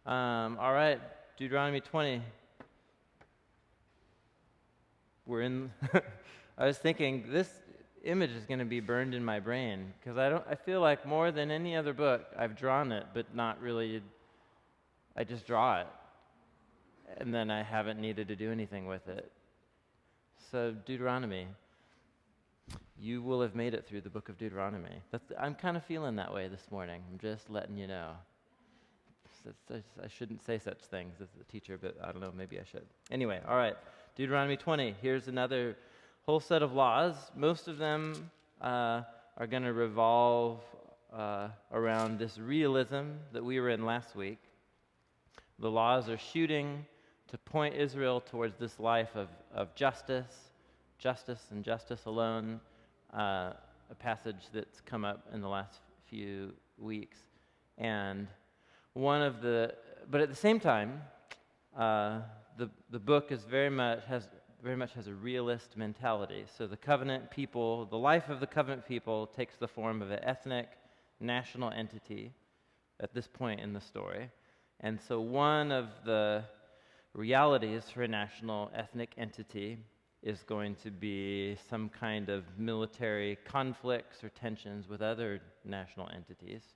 All right, Deuteronomy 20. We're in. I was thinking this image is going to be burned in my brain because I feel like more than any other book I've drawn it, but not really. I just draw it, and then I haven't needed to do anything with it. So Deuteronomy, you will have made it through the book of Deuteronomy. I'm kind of feeling that way this morning. I'm just letting you know. I shouldn't say such things as a teacher, but I don't know, maybe I should. Anyway, all right, Deuteronomy 20. Here's another whole set of laws. Most of them are going to revolve around this realism that we were in last week. The laws are shooting to point Israel towards this life of justice and justice alone, a passage that's come up in the last few weeks. And but at the same time, the book is very much has a realist mentality. So the covenant people, the life of the covenant people takes the form of an ethnic, national entity at this point in the story. And so one of the realities for a national ethnic entity is going to be some kind of military conflicts or tensions with other national entities.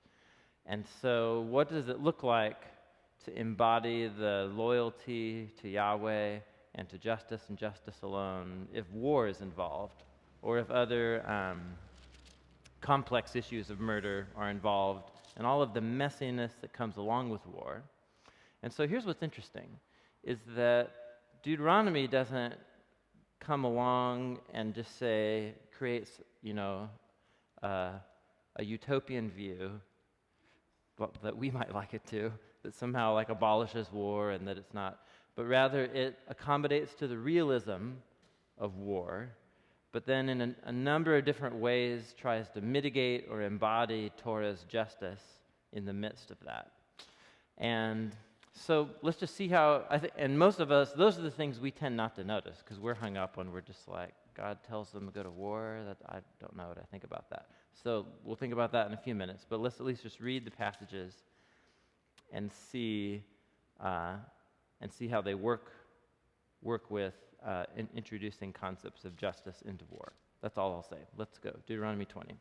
And so what does it look like to embody the loyalty to Yahweh and to justice and justice alone if war is involved, or if other complex issues of murder are involved, and all of the messiness that comes along with war? And so here's what's interesting, is that Deuteronomy doesn't come along and just say, creates, a utopian view that we might like it to, that somehow like abolishes war and that it's not, but rather it accommodates to the realism of war, but then in a number of different ways tries to mitigate or embody Torah's justice in the midst of that. And so let's just see how, and most of us, those are the things we tend not to notice because we're hung up when we're just like, God tells them to go to war. That I don't know what I think about that. So we'll think about that in a few minutes, but let's at least just read the passages and see how they work with in introducing concepts of justice into war. That's all I'll say. Let's go. Deuteronomy 20.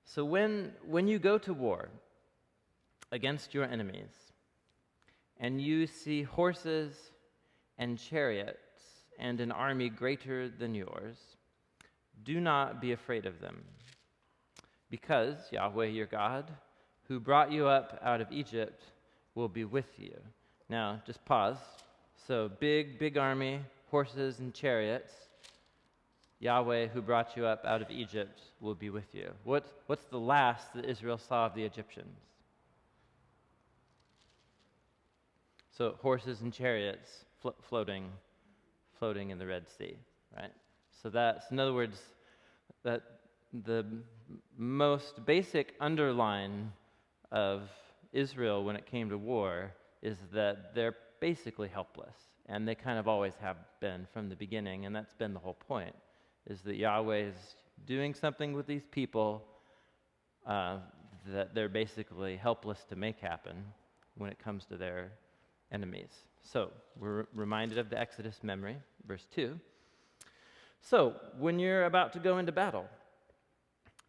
So when you go to war against your enemies, and you see horses and chariots and an army greater than yours, do not be afraid of them, because Yahweh your God, who brought you up out of Egypt, will be with you. Now, just pause. So, big army, horses and chariots. Yahweh, who brought you up out of Egypt, will be with you. What's the last that Israel saw of the Egyptians? So, horses and chariots floating in the Red Sea, right? So that's, in other words, that the most basic underline of Israel when it came to war is that they're basically helpless, and they kind of always have been from the beginning, and that's been the whole point, is that Yahweh is doing something with these people that they're basically helpless to make happen when it comes to their enemies. So we're reminded of the Exodus memory, verse 2. So when you're about to go into battle,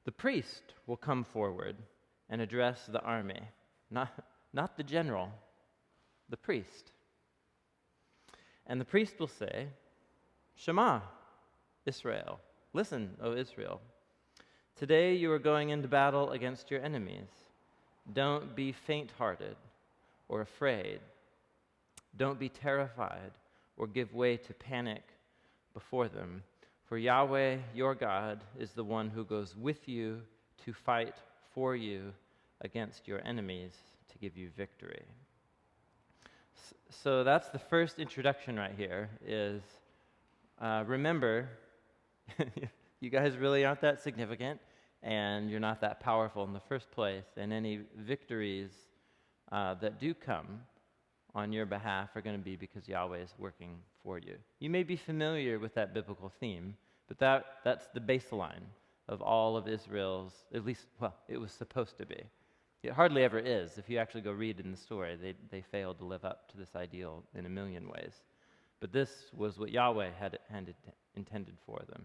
the priest will come forward and address the army, not the general, the priest. And the priest will say, Shema, Israel. Listen, O Israel. Today you are going into battle against your enemies. Don't be faint-hearted or afraid. Don't be terrified or give way to panic before them. For Yahweh, your God, is the one who goes with you to fight for you against your enemies to give you victory. So that's the first introduction right here is, remember, you guys really aren't that significant, and you're not that powerful in the first place, and any victories that do come on your behalf are going to be because Yahweh is working for you. You may be familiar with that biblical theme, but that's the baseline of all of Israel's, at least, well, it was supposed to be. It hardly ever is. If you actually go read in the story, they failed to live up to this ideal in a million ways. But this was what Yahweh had intended for them.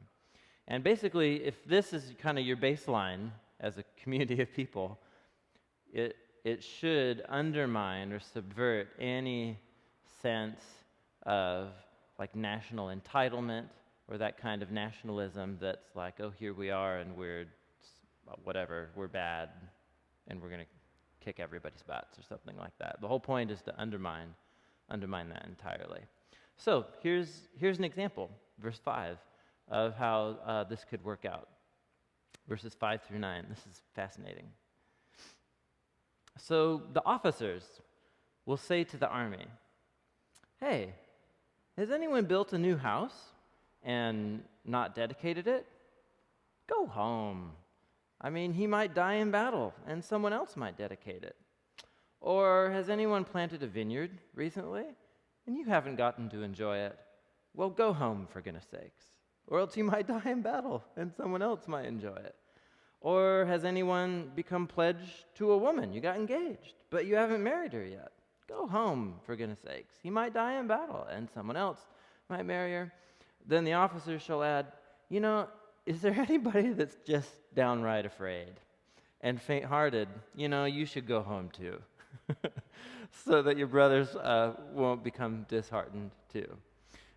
And basically, if this is kind of your baseline as a community of people, it should undermine or subvert any sense of like national entitlement or that kind of nationalism that's like, oh, here we are and we're whatever, we're bad and we're going to kick everybody's butts or something like that. The whole point is to undermine that entirely. So here's an example, verse 5, of how this could work out. Verses 5 through 9. This is fascinating. So the officers will say to the army, hey, has anyone built a new house and not dedicated it? Go home. I mean, he might die in battle and someone else might dedicate it. Or has anyone planted a vineyard recently and you haven't gotten to enjoy it? Well, go home, for goodness sakes. Or else you might die in battle and someone else might enjoy it. Or has anyone become pledged to a woman? You got engaged, but you haven't married her yet. Go home, for goodness sakes. He might die in battle and someone else might marry her. Then the officers shall add, is there anybody that's just downright afraid and faint-hearted? You should go home too, so that your brothers won't become disheartened too.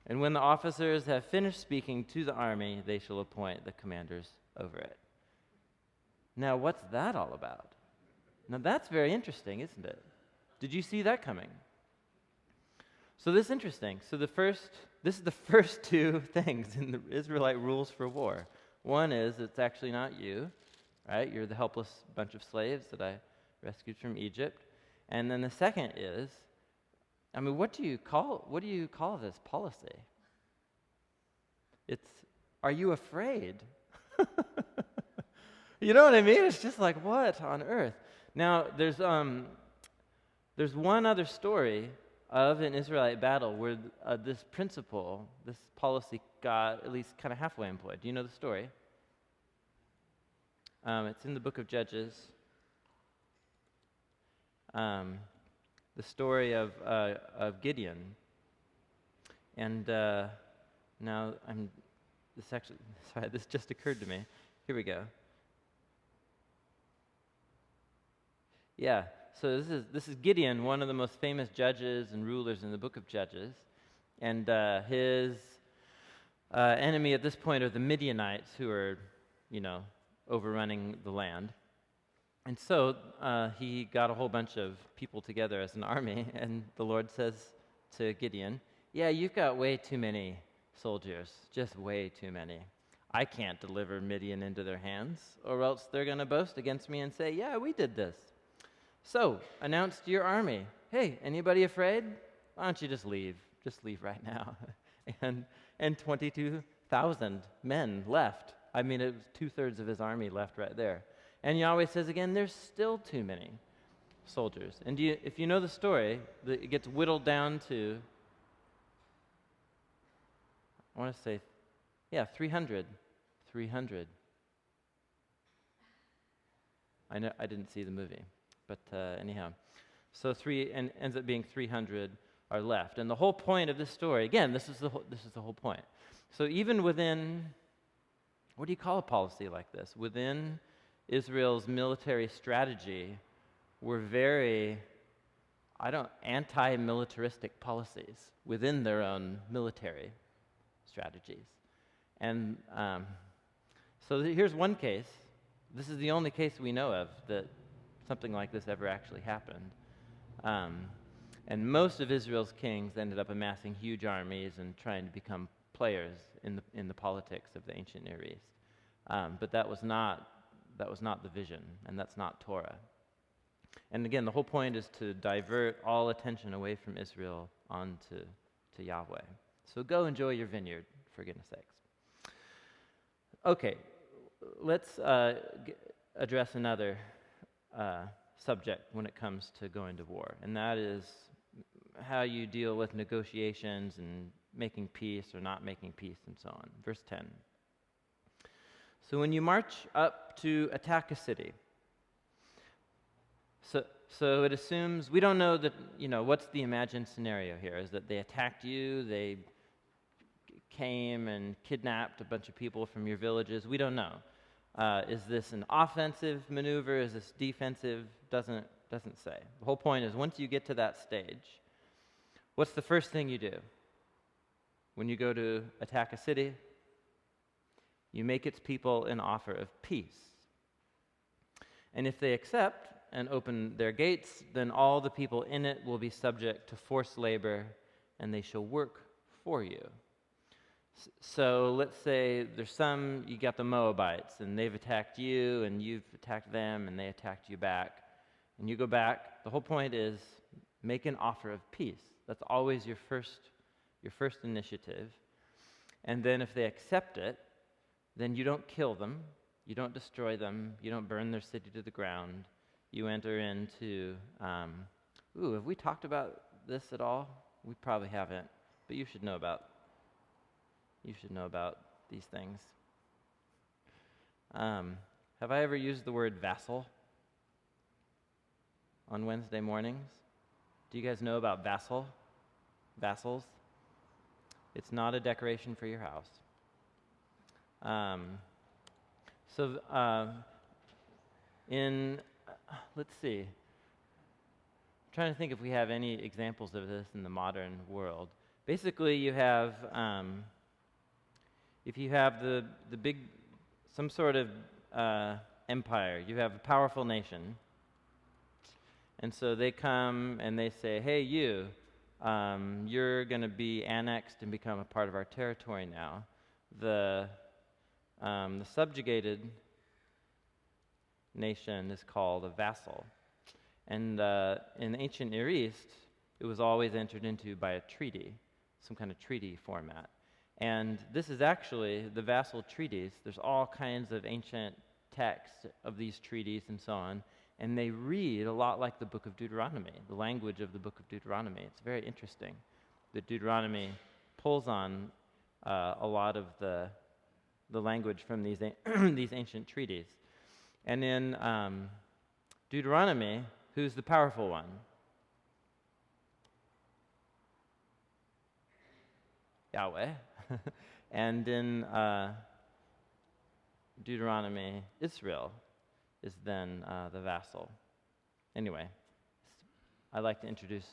And when the officers have finished speaking to the army, they shall appoint the commanders over it. Now, what's that all about? Now, that's very interesting, isn't it? Did you see that coming? So this is interesting. So this is the first two things in the Israelite rules for war. One is it's actually not you, right? You're the helpless bunch of slaves that I rescued from Egypt. And then the second is, what do you call this policy? It's, are you afraid? You know what I mean? It's just like, what on earth? Now, there's one other story of an Israelite battle where this principle, this policy got at least kind of halfway employed. Do you know the story? It's in the book of Judges. The story of Gideon. And now this just occurred to me. Here we go. Yeah, so this is Gideon, one of the most famous judges and rulers in the book of Judges. And his enemy at this point are the Midianites, who are, overrunning the land. And so he got a whole bunch of people together as an army, and the Lord says to Gideon, yeah, you've got way too many soldiers, just way too many. I can't deliver Midian into their hands, or else they're going to boast against me and say, yeah, we did this. So, announce to your army, hey, anybody afraid? Why don't you just leave? Just leave right now. And 22,000 men left. It was 2/3 of his army left right there. And Yahweh says again, there's still too many soldiers. And if you know the story, it gets whittled down to, 300. 300. I know I didn't see the movie. But anyhow, so ends up being 300 are left, and the whole point of this story, again, this is the whole point. So even within, what do you call a policy like this? Within Israel's military strategy, were very, anti-militaristic policies within their own military strategies, and so here's one case. This is the only case we know of that something like this ever actually happened. And most of Israel's kings ended up amassing huge armies and trying to become players in the politics of the ancient Near East. But that was not the vision, and that's not Torah. And again, the whole point is to divert all attention away from Israel onto Yahweh. So go enjoy your vineyard, for goodness sakes. Okay, let's address another subject when it comes to going to war, and that is how you deal with negotiations and making peace or not making peace and so on. Verse 10. So when you march up to attack a city, So it assumes, we don't know that, what's the imagined scenario here? Is that they attacked you, they came and kidnapped a bunch of people from your villages? We don't know. Is this an offensive maneuver? Is this defensive? Doesn't say. The whole point is, once you get to that stage, what's the first thing you do? When you go to attack a city, you make its people an offer of peace. And if they accept and open their gates, then all the people in it will be subject to forced labor, and they shall work for you. So let's say you got the Moabites, and they've attacked you, and you've attacked them, and they attacked you back. And you go back. The whole point is make an offer of peace. That's always your first initiative. And then if they accept it, then you don't kill them, you don't destroy them, you don't burn their city to the ground. You enter into, have we talked about this at all? We probably haven't, but you should know about these things. Have I ever used the word vassal on Wednesday mornings? Do you guys know about vassals? It's not a decoration for your house. Let's see. I'm trying to think if we have any examples of this in the modern world. Basically, you have, if you have some sort of empire, you have a powerful nation, and so they come and they say, hey, you're going to be annexed and become a part of our territory now. The subjugated nation is called a vassal. And in ancient Near East, it was always entered into by a treaty, some kind of treaty format. And this is actually the vassal treaties. There's all kinds of ancient texts of these treaties and so on, and they read a lot like the book of Deuteronomy, the language of the book of Deuteronomy. It's very interesting that Deuteronomy pulls on a lot of the language from these these ancient treaties. And in Deuteronomy, who's the powerful one? Yahweh. And in Deuteronomy, Israel is then the vassal. Anyway, I like to introduce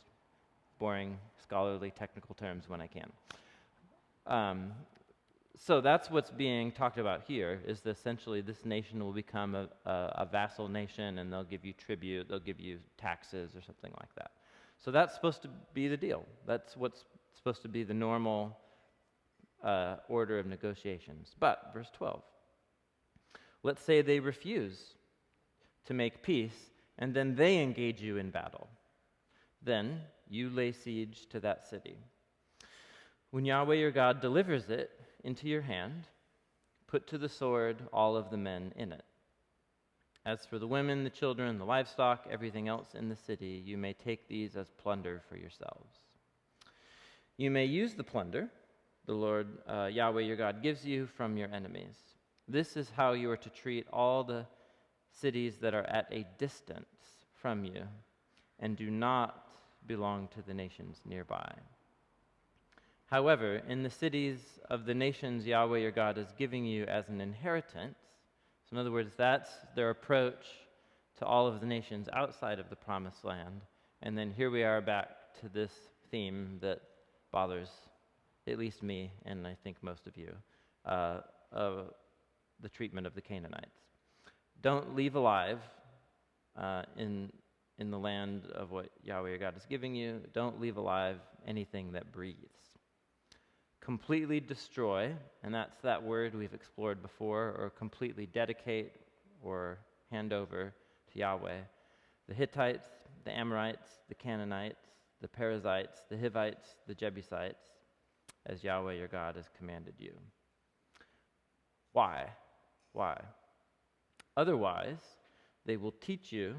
boring, scholarly, technical terms when I can. So that's what's being talked about here, is that essentially this nation will become a vassal nation, and they'll give you tribute, they'll give you taxes or something like that. So that's supposed to be the deal. That's what's supposed to be the normal order of negotiations. But, verse 12, let's say they refuse to make peace, and then they engage you in battle. Then you lay siege to that city. When Yahweh your God delivers it into your hand, put to the sword all of the men in it. As for the women, the children, the livestock, everything else in the city, you may take these as plunder for yourselves. You may use the plunder the Lord Yahweh your God gives you from your enemies. This is how you are to treat all the cities that are at a distance from you and do not belong to the nations nearby. However, in the cities of the nations Yahweh your God is giving you as an inheritance, so in other words, that's their approach to all of the nations outside of the promised land. And then here we are back to this theme that bothers at least me, and I think most of you, of the treatment of the Canaanites. Don't leave alive in the land of what Yahweh your God is giving you. Don't leave alive anything that breathes. Completely destroy, and that's that word we've explored before, or completely dedicate or hand over to Yahweh. The Hittites, the Amorites, the Canaanites, the Perizzites, the Hivites, the Jebusites, as Yahweh your God has commanded you. Why? Why? Otherwise, they will teach you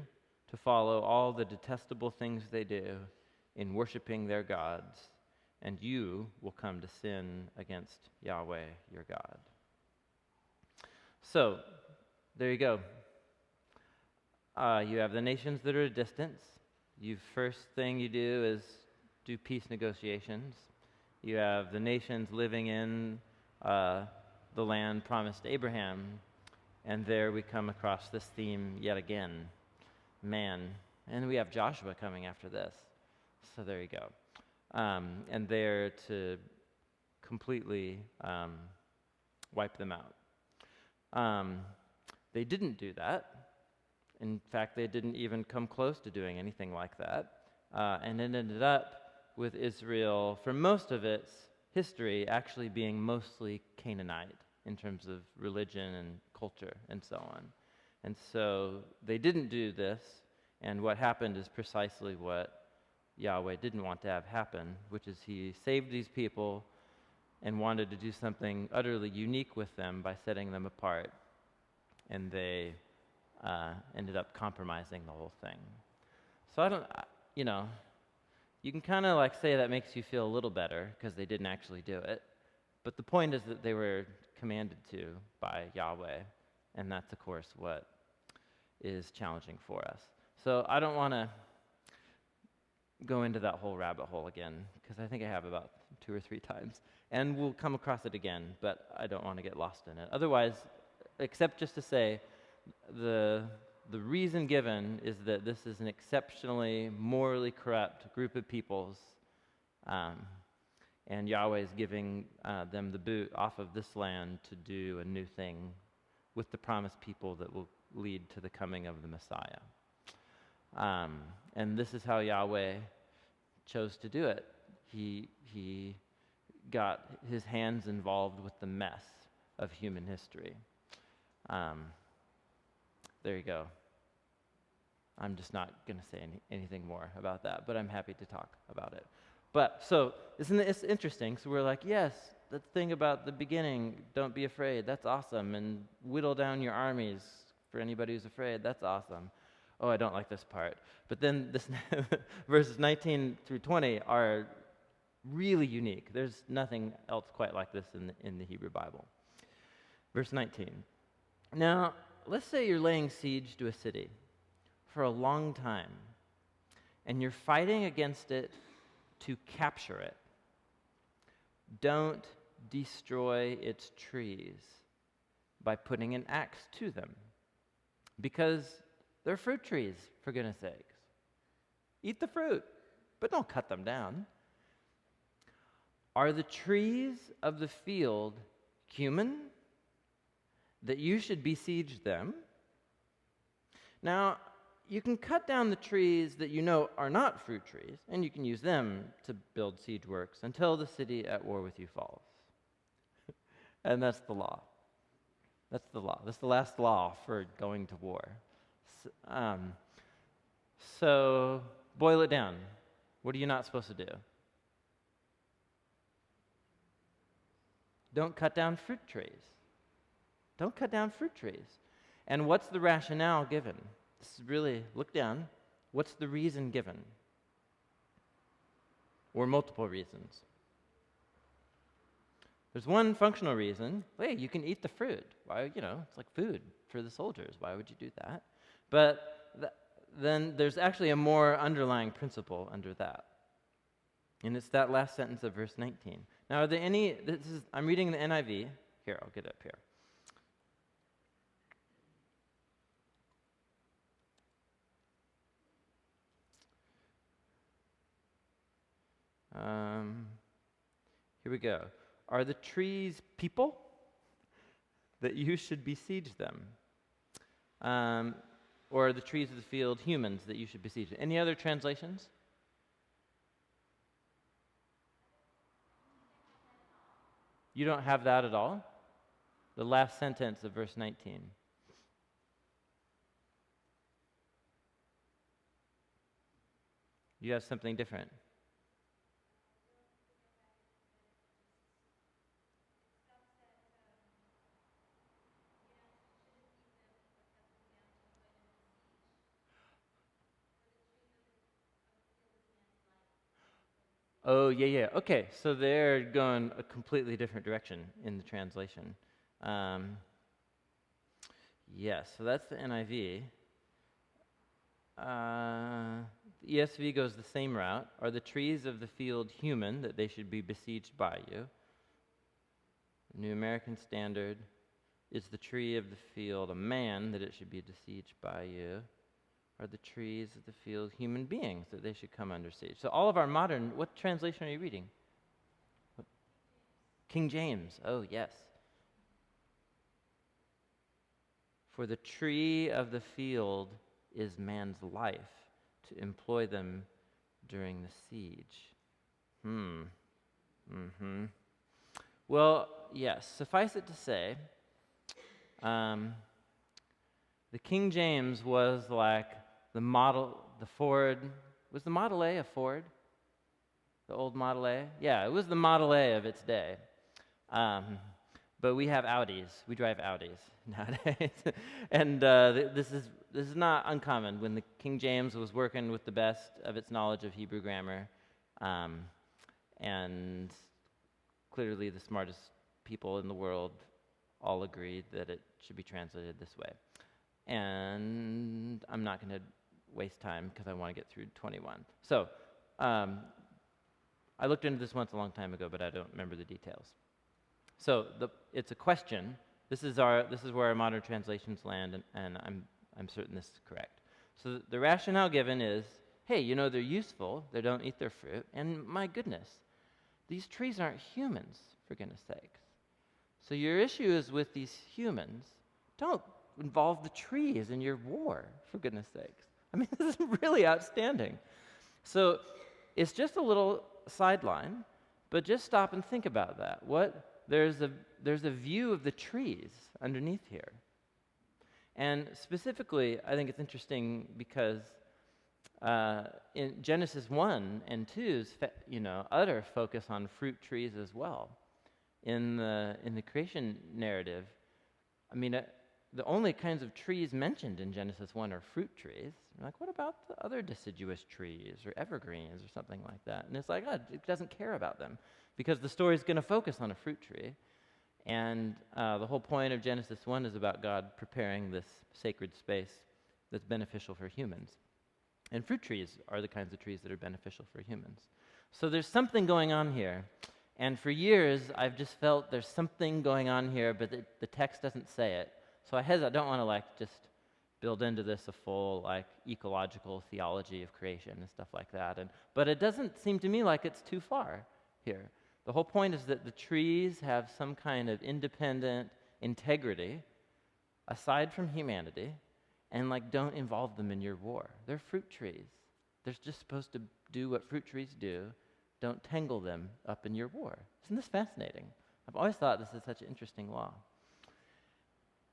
to follow all the detestable things they do in worshiping their gods, and you will come to sin against Yahweh your God. So, there you go. You have the nations that are at a distance. First thing you do is do peace negotiations. You have the nations living in the land promised to Abraham, and there we come across this theme yet again, man. And we have Joshua coming after this. So there you go. And they're to completely wipe them out. They didn't do that. In fact, they didn't even come close to doing anything like that. And it ended up with Israel, for most of its history, actually being mostly Canaanite in terms of religion and culture and so on. And so they didn't do this, and what happened is precisely what Yahweh didn't want to have happen, which is he saved these people and wanted to do something utterly unique with them by setting them apart. And they ended up compromising the whole thing. So you can kind of like say that makes you feel a little better because they didn't actually do it. But the point is that they were commanded to by Yahweh, and that's, of course, what is challenging for us. So I don't want to go into that whole rabbit hole again, because I think I have about 2 or 3 times. And we'll come across it again, but I don't want to get lost in it. Otherwise, except just to say, the reason given is that this is an exceptionally morally corrupt group of peoples, and Yahweh is giving them the boot off of this land to do a new thing with the promised people that will lead to the coming of the Messiah. And this is how Yahweh chose to do it. He got his hands involved with the mess of human history. There you go. I'm just not going to say anything more about that, but I'm happy to talk about it. But so, isn't it interesting? So we're like, yes, that thing about the beginning, don't be afraid, that's awesome, and whittle down your armies for anybody who's afraid, that's awesome. Oh, I don't like this part. But then this verses 19 through 20 are really unique. There's nothing else quite like this in the Hebrew Bible. Verse 19. Now, let's say you're laying siege to a city for a long time, and you're fighting against it to capture it. Don't destroy its trees by putting an axe to them, because they're fruit trees, for goodness sakes. Eat the fruit, but don't cut them down. Are the trees of the field human, that you should besiege them? Now, you can cut down the trees that you know are not fruit trees, and you can use them to build siege works until the city at war with you falls. And that's the law. That's the law. That's the last law for going to war. So boil it down. What are you not supposed to do? Don't cut down fruit trees. Don't cut down fruit trees. And what's the rationale given? This is really, look down. What's the reason given? Or multiple reasons. There's one functional reason. Hey, you can eat the fruit. Why, it's like food for the soldiers. Why would you do that? But then there's actually a more underlying principle under that. And it's that last sentence of verse 19. Now, are there any, I'm reading the NIV. Here, I'll get it up here. Here we go. Are the trees people that you should besiege them? Or are the trees of the field humans that you should besiege them? Any other translations? You don't have that at all? The last sentence of verse 19. You have something different. Oh, yeah. Okay, so they're going a completely different direction in the translation. Yes, so that's the NIV. The ESV goes the same route. Are the trees of the field human, that they should be besieged by you? The New American Standard, is the tree of the field a man, that it should be besieged by you? Are the trees of the field human beings, that they should come under siege? So all of our modern, what translation are you reading? King James. Oh, yes. For the tree of the field is man's life, to employ them during the siege. Well, yes, suffice it to say, the King James was like the Ford. Was the Model A a Ford? The old Model A? Yeah, it was the Model A of its day. But we have Audis. We drive Audis nowadays. And this is not uncommon. When the King James was working with the best of its knowledge of Hebrew grammar, and clearly the smartest people in the world all agreed that it should be translated this way. And I'm not going to waste time because I want to get through 21. So I looked into this once a long time ago, but I don't remember the details. So it's a question. This is where our modern translations land, and I'm certain this is correct. So the rationale given is, hey, they're useful. They don't eat their fruit, and my goodness, these trees aren't humans, for goodness sakes. So your issue is with these humans. Don't involve the trees in your war, for goodness sakes. I mean, this is really outstanding. So it's just a little sideline, but just stop and think about that. There's a view of the trees underneath here. And specifically, I think it's interesting because in Genesis 1 and 2's utter focus on fruit trees as well. In the creation narrative, I mean, the only kinds of trees mentioned in Genesis 1 are fruit trees. You're like, what about the other deciduous trees or evergreens or something like that? And it's like, it doesn't care about them because the story is going to focus on a fruit tree. And the whole point of Genesis 1 is about God preparing this sacred space that's beneficial for humans. And fruit trees are the kinds of trees that are beneficial for humans. So there's something going on here. And for years, I've just felt there's something going on here, but the text doesn't say it. So I don't want to just build into this a full ecological theology of creation and stuff like that. But it doesn't seem to me like it's too far here. The whole point is that the trees have some kind of independent integrity aside from humanity, and don't involve them in your war. They're fruit trees. They're just supposed to do what fruit trees do. Don't tangle them up in your war. Isn't this fascinating? I've always thought this is such an interesting law.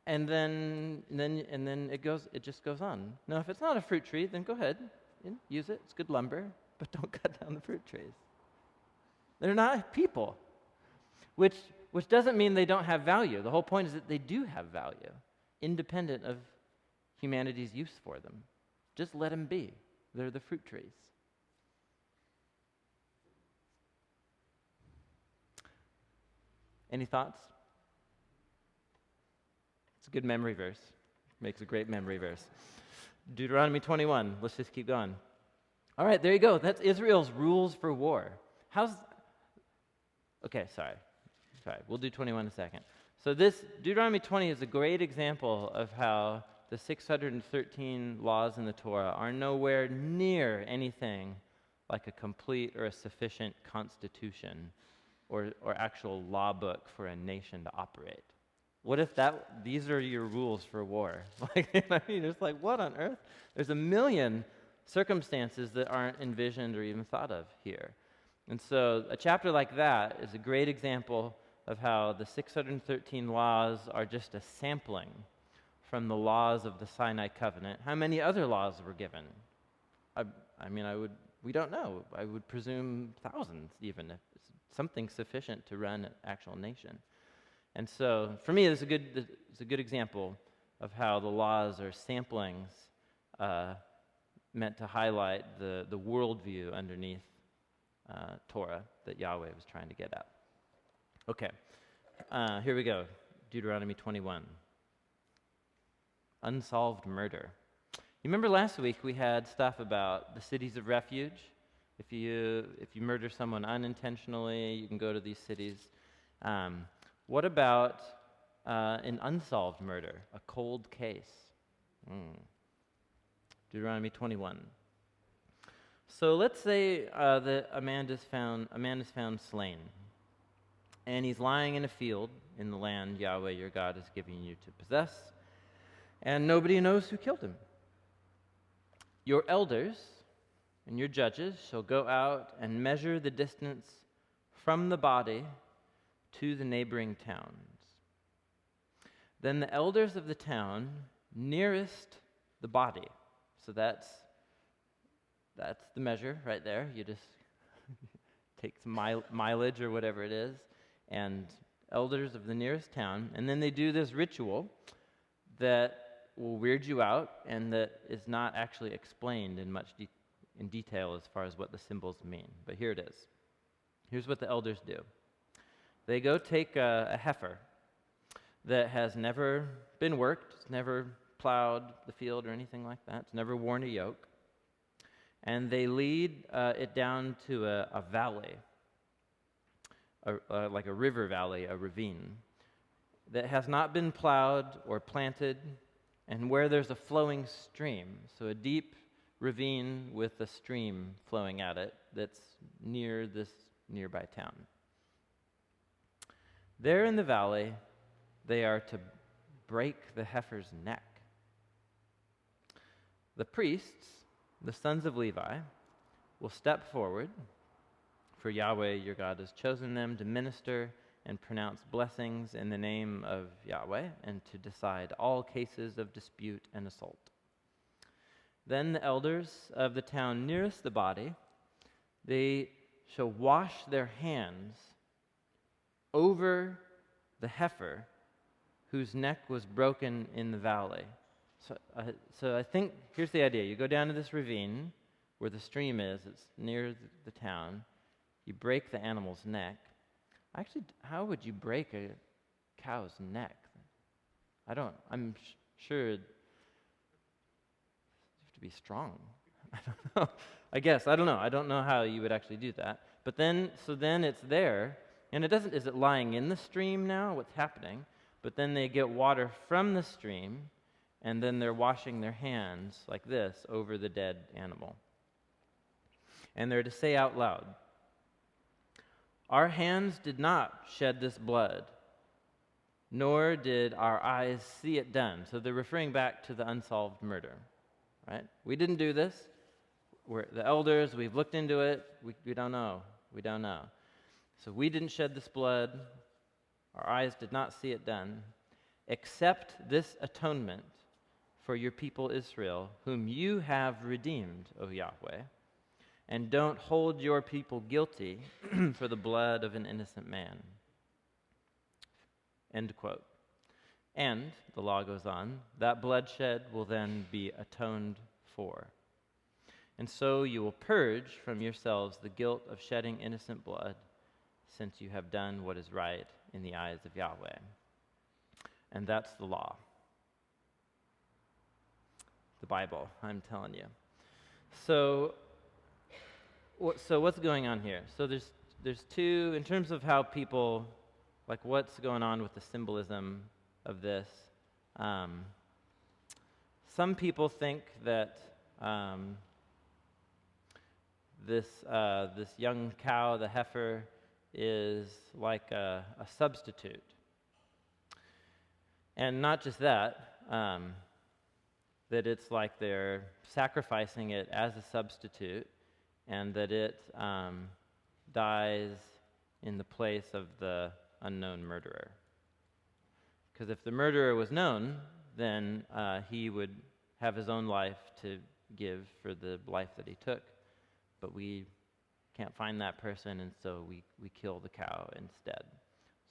And then it just goes on. Now, if it's not a fruit tree, then go ahead and use it. It's good lumber, but don't cut down the fruit trees. They're not people, which doesn't mean they don't have value. The whole point is that they do have value, independent of humanity's use for them. Just let them be. They're the fruit trees. Any thoughts? It's a good memory verse. Makes a great memory verse. Deuteronomy 21. Let's just keep going. All right, there you go. That's Israel's rules for war. Okay, sorry. We'll do 21 in a second. So this Deuteronomy 20 is a great example of how the 613 laws in the Torah are nowhere near anything like a complete or a sufficient constitution or actual law book for a nation to operate. What if these are your rules for war? It's like, what on earth? There's a million circumstances that aren't envisioned or even thought of here. And so a chapter like that is a great example of how the 613 laws are just a sampling from the laws of the Sinai covenant. How many other laws were given? We don't know. I would presume thousands even, if it's something sufficient to run an actual nation. And so for me, it's a good example of how the laws are samplings meant to highlight the worldview underneath Torah that Yahweh was trying to get at. Okay, here we go. Deuteronomy 21. Unsolved murder. You remember last week we had stuff about the cities of refuge? If you murder someone unintentionally, you can go to these cities. What about an unsolved murder, a cold case? Deuteronomy 21. So let's say that a man is found slain, and he's lying in a field in the land Yahweh your God is giving you to possess, and nobody knows who killed him. Your elders and your judges shall go out and measure the distance from the body to the neighboring towns. Then the elders of the town nearest the body, so that's the measure right there. You just take some mileage or whatever it is, and elders of the nearest town, and then they do this ritual that will weird you out and that is not actually explained in much in detail as far as what the symbols mean. But here it is. Here's what the elders do. They go take a heifer that has never been worked, it's never plowed the field or anything like that, it's never worn a yoke, and they lead it down to a valley, like a river valley, a ravine, that has not been plowed or planted, and where there's a flowing stream, so a deep ravine with a stream flowing at it that's near this nearby town. There in the valley, they are to break the heifer's neck. The priests, the sons of Levi, will step forward, for Yahweh your God has chosen them to minister and pronounce blessings in the name of Yahweh, and to decide all cases of dispute and assault. Then the elders of the town nearest the body, they shall wash their hands over the heifer whose neck was broken in the valley. So I think, here's the idea. You go down to this ravine where the stream is, it's near the town. You break the animal's neck. Actually, how would you break a cow's neck? I'm sure you have to be strong. I don't know. I don't know. I don't know how you would actually do that. But then it's there, and is it lying in the stream now? What's happening? But then they get water from the stream, and then they're washing their hands like this over the dead animal. And they're to say out loud, "Our hands did not shed this blood, nor did our eyes see it done." So they're referring back to the unsolved murder, right? We didn't do this. We're the elders. We've looked into it. We don't know. We don't know. So we didn't shed this blood. Our eyes did not see it done. Accept this atonement for your people Israel, whom you have redeemed, O Yahweh, and don't hold your people guilty for the blood of an innocent man. End quote. And, the law goes on, that bloodshed will then be atoned for. And so you will purge from yourselves the guilt of shedding innocent blood, since you have done what is right in the eyes of Yahweh. And that's the law. The Bible, I'm telling you. So what's going on here? So there's two, in terms of how people, like what's going on with the symbolism of this. Some people think that this young cow, the heifer, is like a substitute. And not just that, that it's like they're sacrificing it as a substitute, and that it dies in the place of the unknown murderer. Because if the murderer was known, then he would have his own life to give for the life that he took. But we can't find that person, and so we kill the cow instead.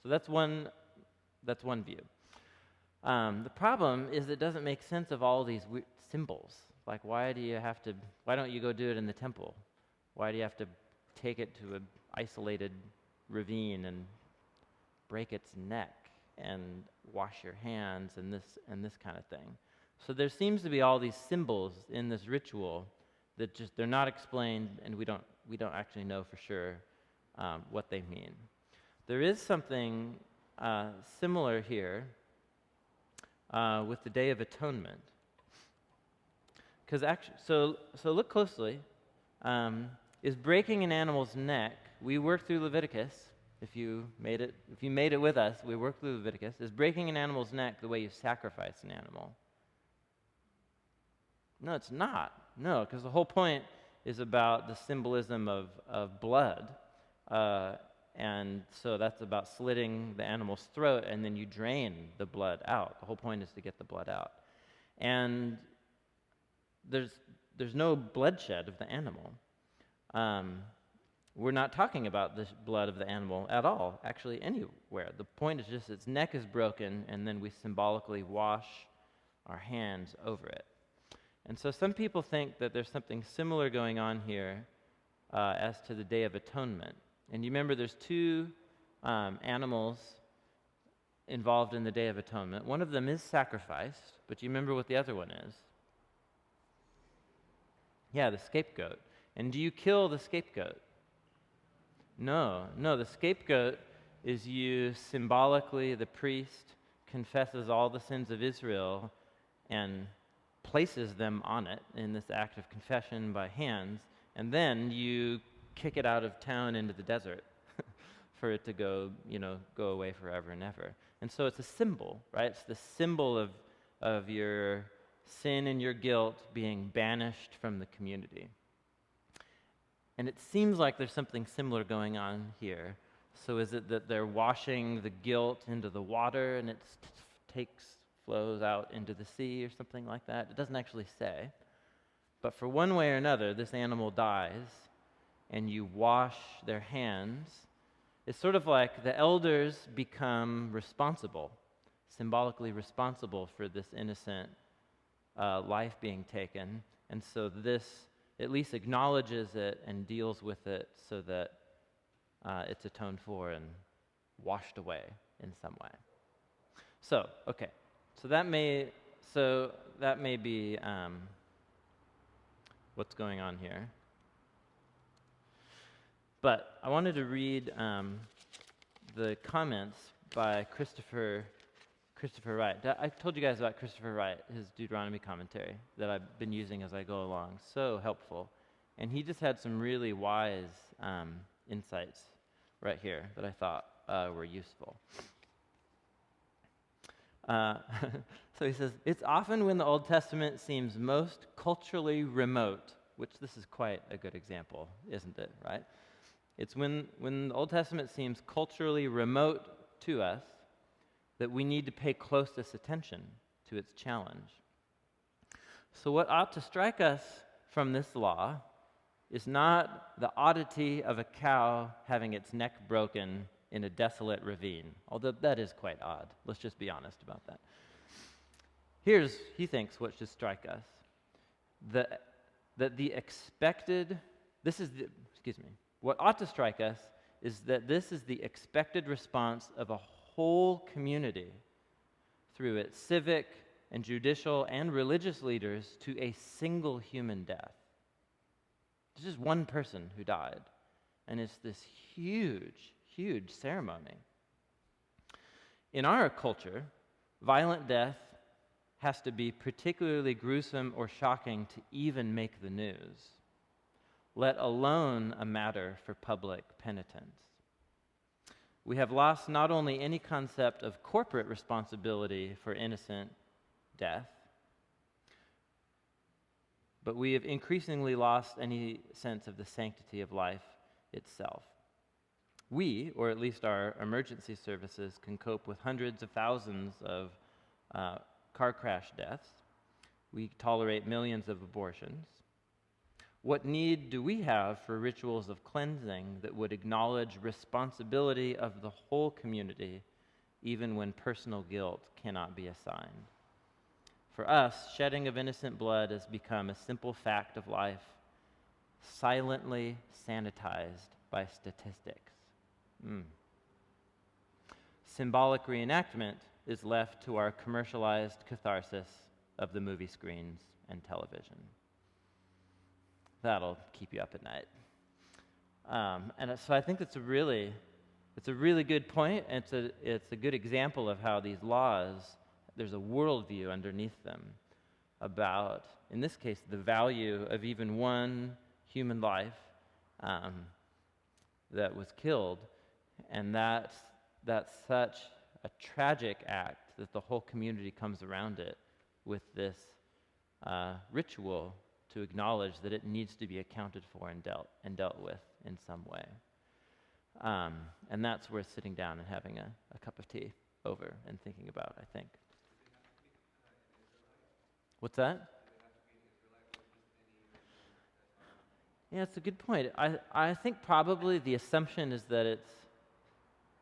So that's one view. The problem is it doesn't make sense of all these symbols. Like, why don't you go do it in the temple? Why do you have to take it to an isolated ravine and break its neck and wash your hands and this kind of thing? So there seems to be all these symbols in this ritual that just they're not explained, and we don't actually know for sure what they mean. There is something similar here with the Day of Atonement, because actually, so look closely. Is breaking an animal's neck? We worked through Leviticus. If you made it with us, we worked through Leviticus. Is breaking an animal's neck the way you sacrifice an animal? No, it's not. No, because the whole point is about the symbolism of blood. And so that's about slitting the animal's throat, and then you drain the blood out. The whole point is to get the blood out. And there's no bloodshed of the animal. We're not talking about the blood of the animal at all, actually, anywhere. The point is just its neck is broken, and then we symbolically wash our hands over it. And so some people think that there's something similar going on here as to the Day of Atonement. And you remember there's two animals involved in the Day of Atonement. One of them is sacrificed, but you remember what the other one is? Yeah, the scapegoat. And do you kill the scapegoat? No, the scapegoat is used symbolically. The priest confesses all the sins of Israel and places them on it in this act of confession by hands, and then you kick it out of town into the desert for it to go away forever and ever. And so it's a symbol, right? It's the symbol of your sin and your guilt being banished from the community. And it seems like there's something similar going on here. So is it that they're washing the guilt into the water and it flows out into the sea or something like that? It doesn't actually say. But for one way or another, this animal dies and you wash their hands. It's sort of like the elders become responsible, symbolically responsible for this innocent life being taken. And so this at least acknowledges it and deals with it so that it's atoned for and washed away in some way. So, okay. So that may be what's going on here. But I wanted to read the comments by Christopher Wright. I told you guys about Christopher Wright, his Deuteronomy commentary that I've been using as I go along. So helpful. And he just had some really wise insights right here that I thought were useful. So he says, it's often when the Old Testament seems most culturally remote, which this is quite a good example, isn't it, right? It's when the Old Testament seems culturally remote to us that we need to pay closest attention to its challenge. So what ought to strike us from this law is not the oddity of a cow having its neck broken in a desolate ravine, although that is quite odd. Let's just be honest about that. Here's, he thinks, what should strike us. What ought to strike us is that this is the expected response of a whole community through its civic and judicial and religious leaders to a single human death. It's just one person who died, and it's this huge, huge ceremony. In our culture, violent death has to be particularly gruesome or shocking to even make the news, let alone a matter for public penitence. We have lost not only any concept of corporate responsibility for innocent death, but we have increasingly lost any sense of the sanctity of life itself. We, or at least our emergency services, can cope with hundreds of thousands of car crash deaths. We tolerate millions of abortions. What need do we have for rituals of cleansing that would acknowledge responsibility of the whole community, even when personal guilt cannot be assigned? For us, shedding of innocent blood has become a simple fact of life, silently sanitized by statistics. Symbolic reenactment is left to our commercialized catharsis of the movie screens and television. That'll keep you up at night. So I think it's a really good point, and it's a good example of how these laws, there's a worldview underneath them about, in this case, the value of even one human life that was killed, and that's such a tragic act that the whole community comes around it with this ritual to acknowledge that it needs to be accounted for and dealt with in some way. And that's worth sitting down and having a cup of tea over and thinking about, I think. What's that? Yeah, it's a good point. I think probably the assumption is that it's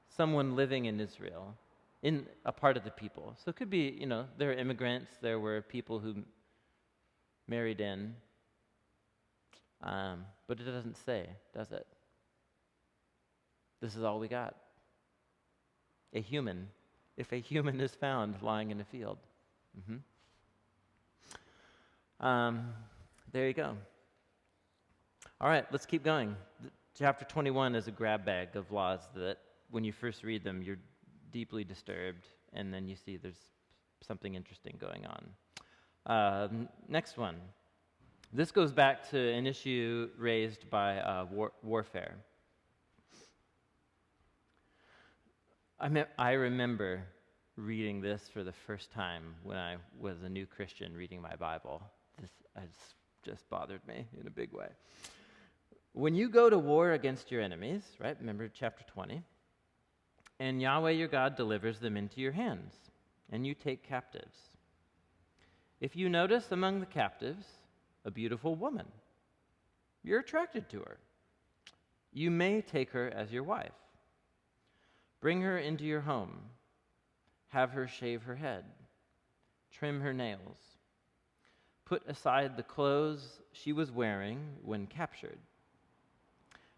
someone living in Israel, in a part of the people. So it could be, there are immigrants, there were people who married in, but it doesn't say, does it? This is all we got. A human, if a human is found lying in a field. There you go. All right, let's keep going. Chapter 21 is a grab bag of laws that when you first read them, you're deeply disturbed, and then you see there's something interesting going on. Next one. This goes back to an issue raised by warfare. I remember reading this for the first time when I was a new Christian reading my Bible. This has just bothered me in a big way. When you go to war against your enemies, right? Remember chapter 20. And Yahweh your God delivers them into your hands, and you take captives. If you notice among the captives a beautiful woman, you're attracted to her. You may take her as your wife. Bring her into your home. Have her shave her head. Trim her nails. Put aside the clothes she was wearing when captured.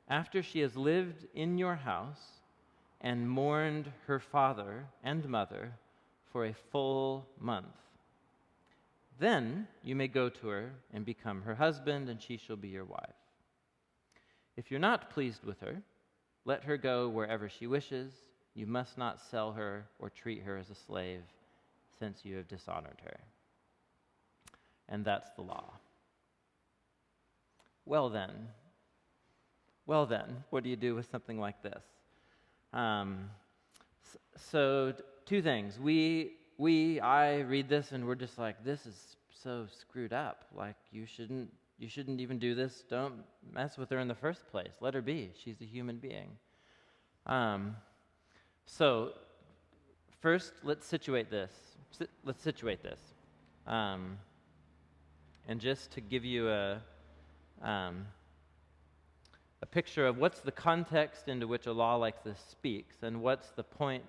After she has lived in your house and mourned her father and mother for a full month, then you may go to her and become her husband, and she shall be your wife. If you're not pleased with her, let her go wherever she wishes. You must not sell her or treat her as a slave, since you have dishonored her. And that's the law. Well then, what do you do with something like this? So two things. I read this and we're just like, this is so screwed up. Like, you shouldn't even do this. Don't mess with her in the first place. Let her be. She's a human being. So first, let's situate this. And just to give you a picture of what's the context into which a law like this speaks, and what's the point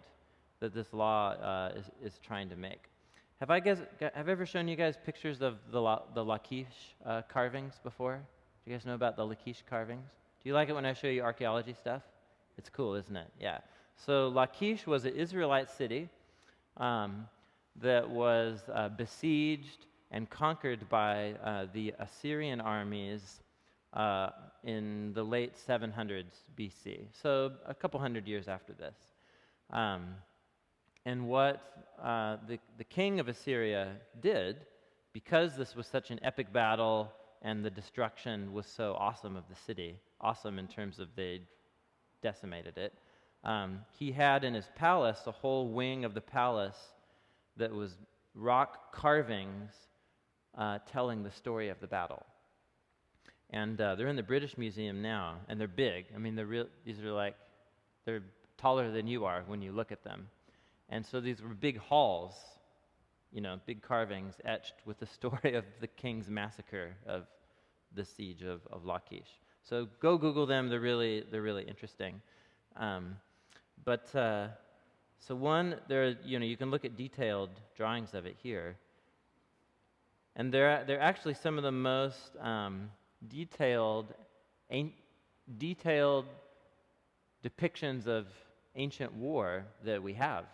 that this law is trying to make. Have I ever shown you guys pictures of the Lachish carvings before? Do you guys know about the Lachish carvings? Do you like it when I show you archaeology stuff? It's cool, isn't it? Yeah. So Lachish was an Israelite city that was besieged and conquered by the Assyrian armies in the late 700s BC, so a couple hundred years after this. And what the king of Assyria did, because this was such an epic battle and the destruction was so awesome of the city, awesome in terms of they decimated it, he had in his palace a whole wing of the palace that was rock carvings telling the story of the battle. And they're in the British Museum now, and they're big. I mean, they're taller than you are when you look at them. And so these were big halls, big carvings etched with the story of the king's massacre of the siege of Lachish. So go Google them; they're really interesting. So one, you can look at detailed drawings of it here, and they're actually some of the most detailed depictions of ancient war that we have.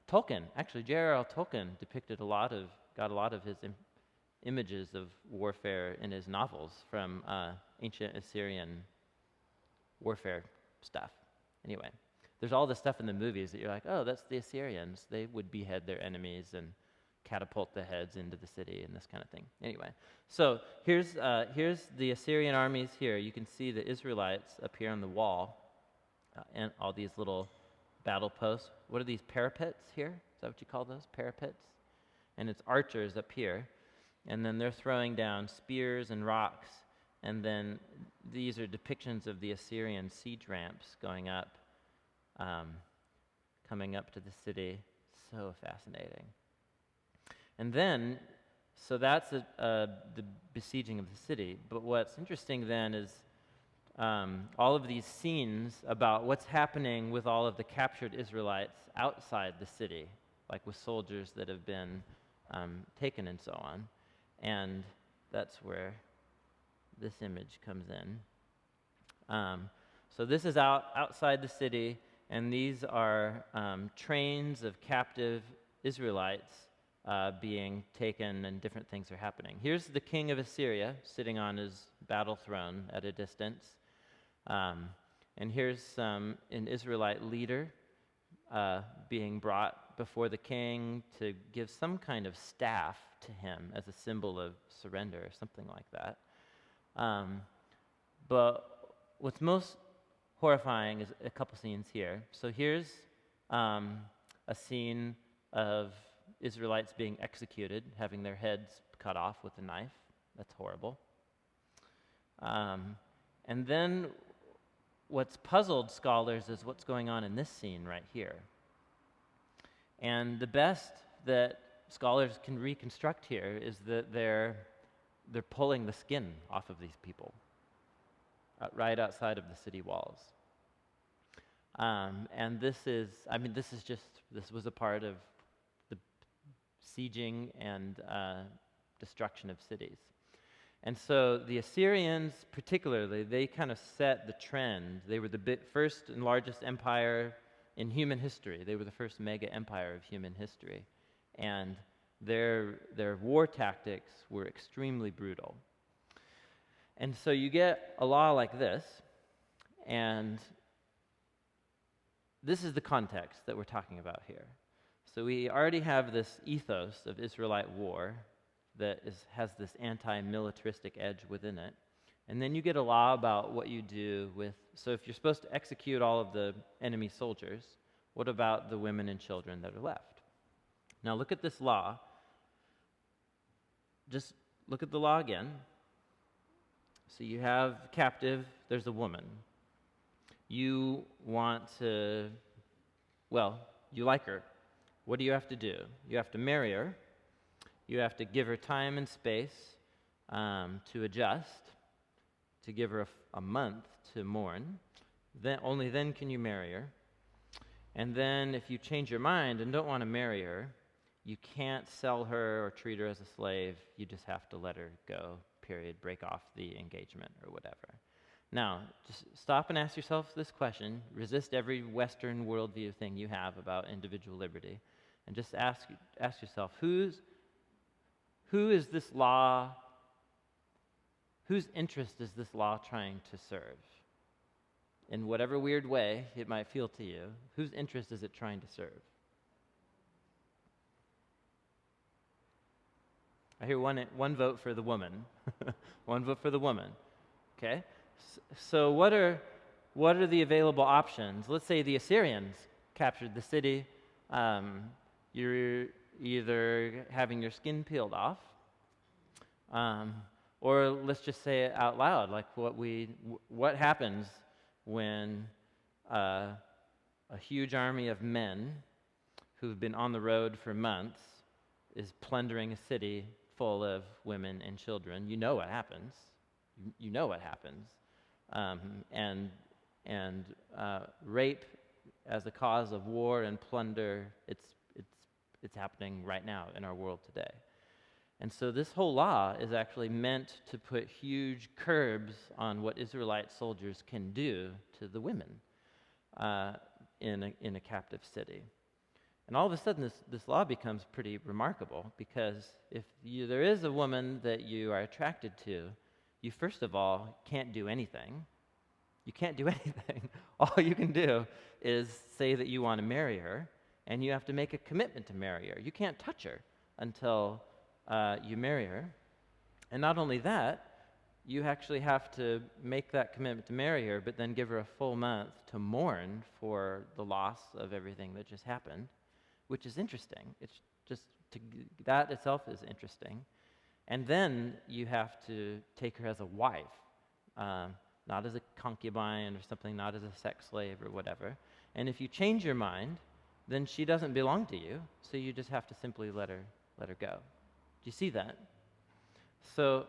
Tolkien, actually, J.R.R. Tolkien depicted a lot of got a lot of his images of warfare in his novels from ancient Assyrian warfare stuff. Anyway, there's all this stuff in the movies that you're like, oh, that's the Assyrians. They would behead their enemies and catapult the heads into the city and this kind of thing. Anyway, so here's the Assyrian armies here. You can see the Israelites up here on the wall and all these little battle posts. What are these, parapets here? Is that what you call those, parapets? And it's archers up here. And then they're throwing down spears and rocks. And then these are depictions of the Assyrian siege ramps going up, coming up to the city. So fascinating. And then, so that's the besieging of the city. But what's interesting then is all of these scenes about what's happening with all of the captured Israelites outside the city, like with soldiers that have been taken and so on. And that's where this image comes in. So this is outside the city, and these are trains of captive Israelites being taken, and different things are happening. Here's the king of Assyria sitting on his battle throne at a distance. And here's an Israelite leader being brought before the king to give some kind of staff to him as a symbol of surrender or something like that. But what's most horrifying is a couple scenes here. So here's a scene of Israelites being executed, having their heads cut off with a knife. That's horrible. And then what's puzzled scholars is what's going on in this scene right here. And the best that scholars can reconstruct here is that they're pulling the skin off of these people right outside of the city walls. And this was a part of the sieging and destruction of cities. And so the Assyrians particularly, they kind of set the trend. They were the first and largest empire in human history. They were the first mega empire of human history. And their war tactics were extremely brutal. And so you get a law like this, and this is the context that we're talking about here. So we already have this ethos of Israelite war that has this anti-militaristic edge within it. And then you get a law about what you do with, so if you're supposed to execute all of the enemy soldiers, what about the women and children that are left? Now look at this law. Just look at the law again. So you have captive, there's a woman. You want to, you like her. What do you have to do? You have to marry her. You have to give her time and space to adjust, to give her a month to mourn. Only then can you marry her. And then if you change your mind and don't want to marry her, you can't sell her or treat her as a slave. You just have to let her go, period, break off the engagement or whatever. Now, just stop and ask yourself this question. Resist every Western worldview thing you have about individual liberty. And just ask yourself, who is this law, whose interest is this law trying to serve? In whatever weird way it might feel to you, whose interest is it trying to serve? I hear one vote for the woman. One vote for the woman. Okay? So what are the available options? Let's say the Assyrians captured the city. You're either having your skin peeled off, or let's just say it out loud, like what happens when a huge army of men who've been on the road for months is plundering a city full of women and children. You know what happens. You know what happens. And rape as a cause of war and plunder, it's happening right now in our world today. And so this whole law is actually meant to put huge curbs on what Israelite soldiers can do to the women in a captive city. And all of a sudden, this law becomes pretty remarkable, because if there is a woman that you are attracted to, you first of all can't do anything. You can't do anything. All you can do is say that you want to marry her, and you have to make a commitment to marry her. You can't touch her until you marry her. And not only that, you actually have to make that commitment to marry her, but then give her a full month to mourn for the loss of everything that just happened, which is interesting. It's just, that itself is interesting. And then you have to take her as a wife, not as a concubine or something, not as a sex slave or whatever. And if you change your mind, then she doesn't belong to you, so you just have to simply let her go. Do you see that? So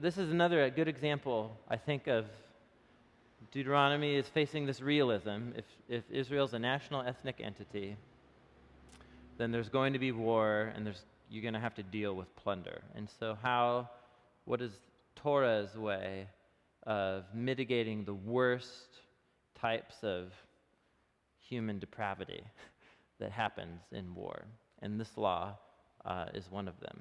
this is another good example, I think, of Deuteronomy is facing this realism. If Israel's a national ethnic entity, then there's going to be war, and you're going to have to deal with plunder. And so what is Torah's way of mitigating the worst types of human depravity that happens in war? And this law is one of them.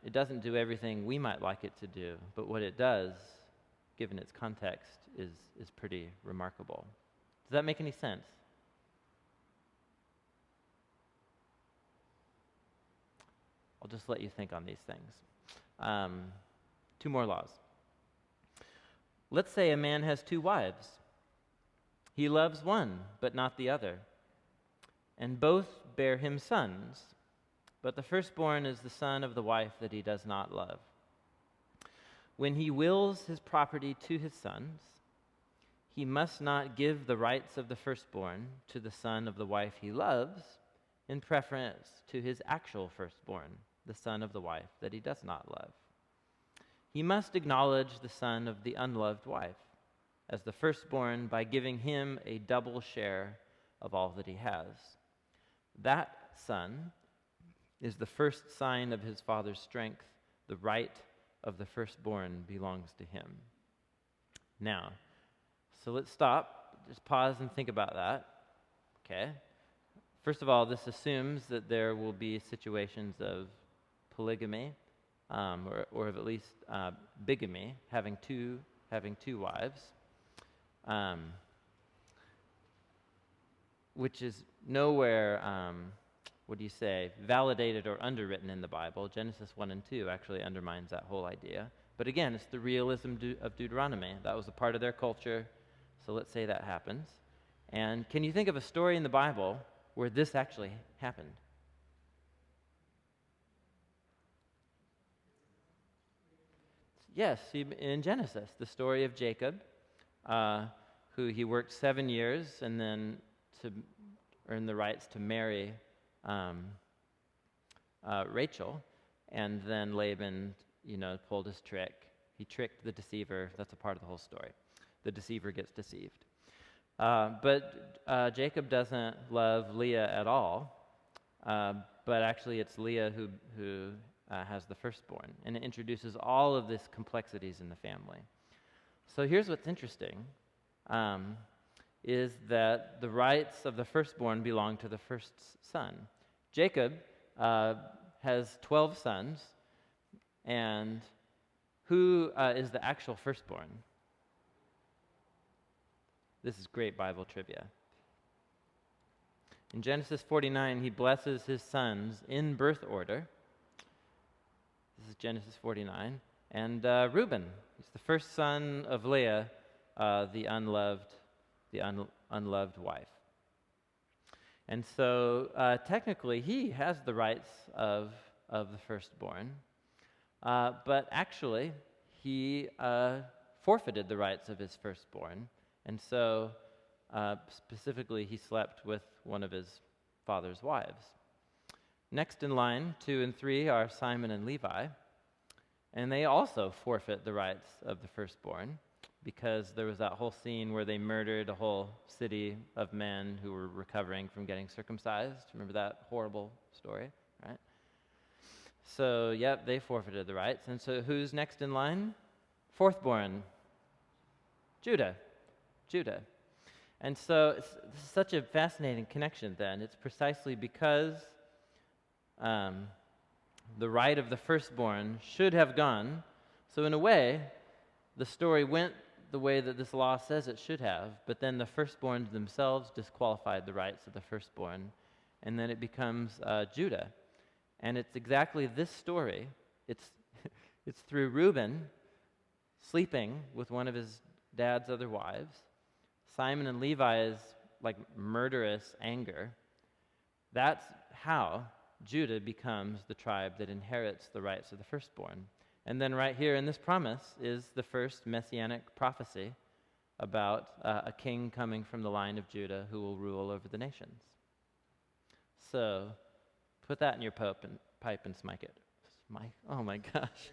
It doesn't do everything we might like it to do, but what it does, given its context, is pretty remarkable. Does that make any sense? I'll just let you think on these things. 2 more laws. Let's say a man has 2 wives. He loves one, but not the other, and both bear him sons. But the firstborn is the son of the wife that he does not love. When he wills his property to his sons, he must not give the rights of the firstborn to the son of the wife he loves in preference to his actual firstborn, the son of the wife that he does not love. He must acknowledge the son of the unloved wife as the firstborn by giving him a double share of all that he has. That son is the first sign of his father's strength. The right of the firstborn belongs to him. Now, so let's stop, just pause and think about that. Okay. First of all, this assumes that there will be situations of polygamy, or of at least bigamy, having two wives, which is nowhere, validated or underwritten in the Bible. Genesis 1 and 2 actually undermines that whole idea. But again, it's the realism of Deuteronomy. That was a part of their culture, so let's say that happens. And can you think of a story in the Bible where this actually happened? Yes, in Genesis, the story of Jacob, who he worked 7 years and then to earn the rights to marry Rachel, and then Laban, pulled his trick. He tricked the deceiver. That's a part of the whole story. The deceiver gets deceived. But Jacob doesn't love Leah at all, but actually it's Leah who has the firstborn, and it introduces all of these complexities in the family. So here's what's interesting, is that the rights of the firstborn belong to the first son. Jacob has 12 sons, and who is the actual firstborn? This is great Bible trivia. In Genesis 49, he blesses his sons in birth order. This is Genesis 49. And Reuben, he's the first son of Leah, the unloved wife. And so technically he has the rights of the firstborn, but actually he forfeited the rights of his firstborn, and so specifically he slept with one of his father's wives. Next in line, 2 and 3, are Simon and Levi, and they also forfeit the rights of the firstborn, because there was that whole scene where they murdered a whole city of men who were recovering from getting circumcised. Remember that horrible story, right? So, yep, they forfeited the rights. And so who's next in line? Fourthborn. Judah. And so it's such a fascinating connection then. It's precisely because the right of the firstborn should have gone. So in a way, the story went the way that this law says it should have, but then the firstborns themselves disqualified the rights of the firstborn, and then it becomes Judah. And it's exactly this story. It's it's through Reuben sleeping with one of his dad's other wives, Simon and Levi's like murderous anger. That's how Judah becomes the tribe that inherits the rights of the firstborn. And then right here in this promise is the first messianic prophecy about a king coming from the line of Judah who will rule over the nations. So put that in your pipe and smoke it. Oh my gosh.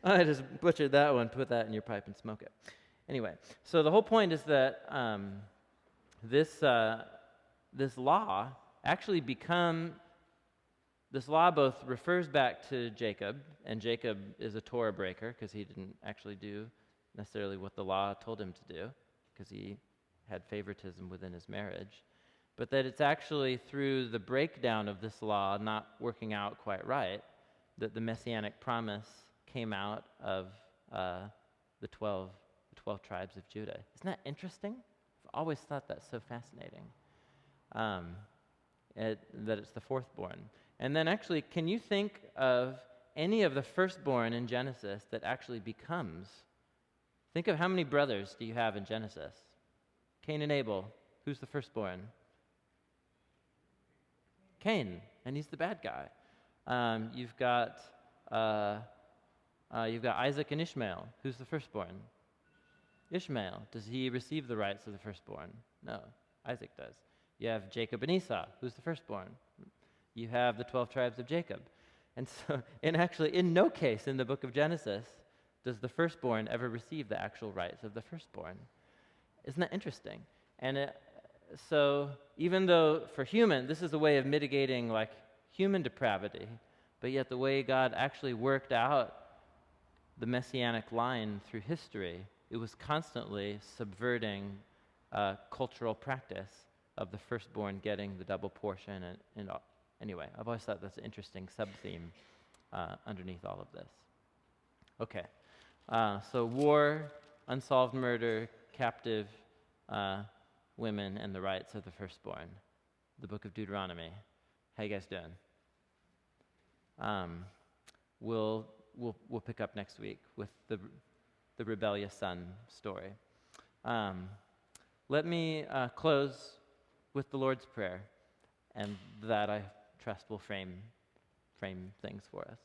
I just butchered that one. Put that in your pipe and smoke it. Anyway, so the whole point is that this law actually this law both refers back to Jacob, and Jacob is a Torah breaker because he didn't actually do necessarily what the law told him to do because he had favoritism within his marriage, but that it's actually through the breakdown of this law not working out quite right that the messianic promise came out of the 12 tribes of Judah. Isn't that interesting? I've always thought that's so fascinating, that it's the fourthborn. And then actually, can you think of any of the firstborn in Genesis that actually becomes? Think of how many brothers do you have in Genesis? Cain and Abel. Who's the firstborn? Cain, and he's the bad guy. You've got Isaac and Ishmael. Who's the firstborn? Ishmael. Does he receive the rights of the firstborn? No, Isaac does. You have Jacob and Esau. Who's the firstborn? You have the 12 tribes of Jacob. And so, in no case in the book of Genesis does the firstborn ever receive the actual rights of the firstborn. Isn't that interesting? And so even though for this is a way of mitigating like human depravity, but yet the way God actually worked out the messianic line through history, it was constantly subverting cultural practice of the firstborn getting the double portion. And anyway, I've always thought that's an interesting sub-theme underneath all of this. Okay, so war, unsolved murder, captive women, and the rights of the firstborn. The book of Deuteronomy. How you guys doing? We'll pick up next week with the rebellious son story. Let me close with the Lord's Prayer, and that I trust will frame things for us.